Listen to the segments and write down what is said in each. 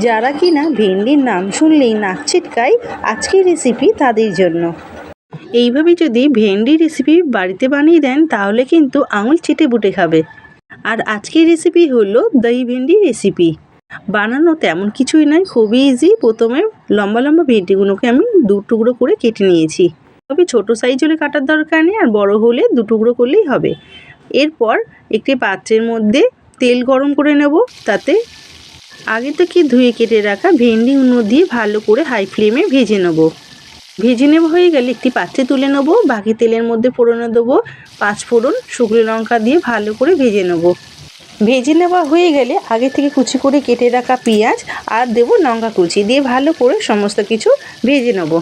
যারা কিনা ভেন্ডির নাম শুনলেই নাক ছিটকায়, আজকের রেসিপি তাদের জন্য। এইভাবে যদি ভেন্ডি রেসিপি বাড়িতে বানিয়ে দেন তাহলে কিন্তু আঙুল চেটে বুটে খাবে। আর আজকের রেসিপি হলো দই ভেন্ডি রেসিপি। বানানো তেমন কিছুই নয়, খুবই ইজি। প্রথমে লম্বা লম্বা ভেন্ডিগুলোকে আমি 2 টুকরো করে কেটে নিয়েছি। তবে ছোটো সাইজ হলে কাটার দরকার নেই, আর বড় হলে 2 টুকরো করলেই হবে। এরপর একটি পাত্রের মধ্যে তেল গরম করে নেব। তাতে আগে থেকে ধুয়ে কেটে রাখা ভেন্ডিগুলো দিয়ে ভালো করে হাই ফ্লেমে ভেজে নেব। হয়ে গেলে একটি পাত্রে তুলে নেব। বাকি তেলের মধ্যে ফোড়নে দেবো 5 ফোড়ন, শুকনো লঙ্কা দিয়ে ভালো করে ভেজে নেব। ভেজে নেওয়া হয়ে গেলে আগে থেকে কুচি করে কেটে রাখা পেঁয়াজ আর দেবো লঙ্কা কুচি দিয়ে ভালো করে সমস্ত কিছু ভেজে নেব।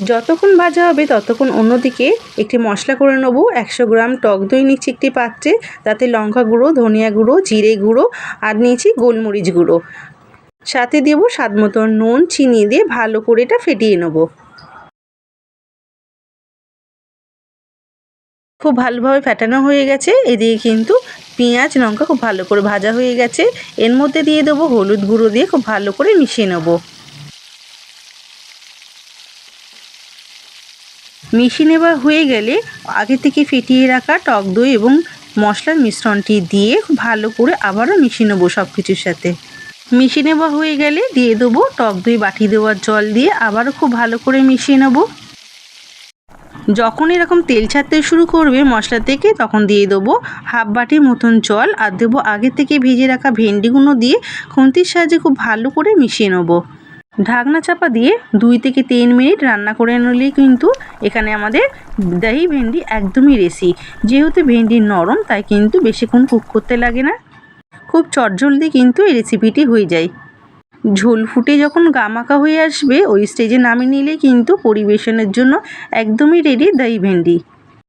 যতক্ষণ ভাজা হবে ততক্ষণ অন্যদিকে একটি মশলা করে নেব। 100 গ্রাম টক দই নিচ্ছি একটি পাত্রে, তাতে লঙ্কা গুঁড়ো, ধনিয়া গুঁড়ো, জিরে গুঁড়ো আর নিয়েছি গোলমরিচ গুঁড়ো। সাথে দেবো স্বাদ মতো নুন, চিনি দিয়ে ভালো করে এটা ফেটিয়ে নেব। খুব ভালোভাবে ফেটানো হয়ে গেছে। এদিকে কিন্তু পেঁয়াজ লঙ্কা খুব ভালো করে ভাজা হয়ে গেছে। এর মধ্যে দিয়ে দেবো হলুদ গুঁড়ো দিয়ে খুব ভালো করে মিশিয়ে নেব। মিশিয়ে নেওয়া হয়ে গেলে আগে থেকে ফেটিয়ে রাখা টক দই এবং মশলার মিশ্রণটি দিয়ে খুব ভালো করে আবারও মিশিয়ে নেবো সব কিছুর সাথে। মিশিয়ে নেওয়া হয়ে গেলে দিয়ে দেবো টক দই বাটি দেওয়ার জল দিয়ে আবারও খুব ভালো করে মিশিয়ে নেব। যখন এরকম তেল ছাড়তে শুরু করবে মশলা থেকে, তখন দিয়ে দেবো হাফ বাটির মতন জল আর দেবো আগে থেকে ভেজে রাখা ভেন্ডিগুলো দিয়ে খুন্তির সাহায্যে খুব ভালো করে মিশিয়ে নেব। ঢাকনা চাপা দিয়ে 2 থেকে 3 মিনিট রান্না করে নিলেই কিন্তু এখানে আমাদের দহি ভেন্ডি একদমই রেডি। যেহেতু ভেন্ডি নরম তাই কিন্তু বেশিক্ষণ কুক করতে লাগে না, খুব চটজলদি কিন্তু এই রেসিপিটি হয়ে যায়। ঝোল ফুটে যখন গামাখা হয়ে আসবে ওই স্টেজে নামিয়ে নিলে কিন্তু পরিবেশনের জন্য একদমই রেডি দই ভেন্ডি।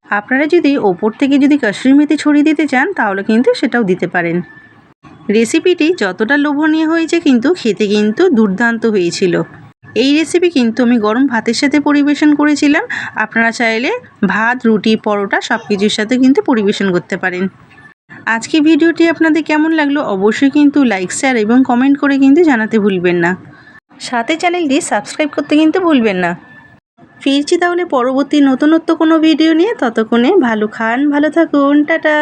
আপনারা যদি ওপর থেকে যদি কাসুরি মেথি ছড়িয়ে দিতে চান তাহলে কিন্তু সেটাও দিতে পারেন। রেসিপিটি যতটা লোভনীয় হয়েছে কিন্তু খেতে কিন্তু দুর্দান্ত হয়েছিল। এই রেসিপি কিন্তু আমি গরম ভাতের সাথে পরিবেশন করেছিলাম। আপনারা চাইলে ভাত, রুটি, পরোটা সব কিছুর সাথে কিন্তু পরিবেশন করতে পারেন। আজকে ভিডিওটি আপনাদের কেমন লাগলো অবশ্যই কিন্তু লাইক, শেয়ার এবং কমেন্ট করে কিন্তু জানাতে ভুলবেন না। সাথে চ্যানেলটি সাবস্ক্রাইব করতে কিন্তু ভুলবেন না। ফিরছি তাহলে পরবর্তী নতুনত্ব কোনো ভিডিও নিয়ে। ততক্ষণে ভালো খান, ভালো থাকুন, টাটা।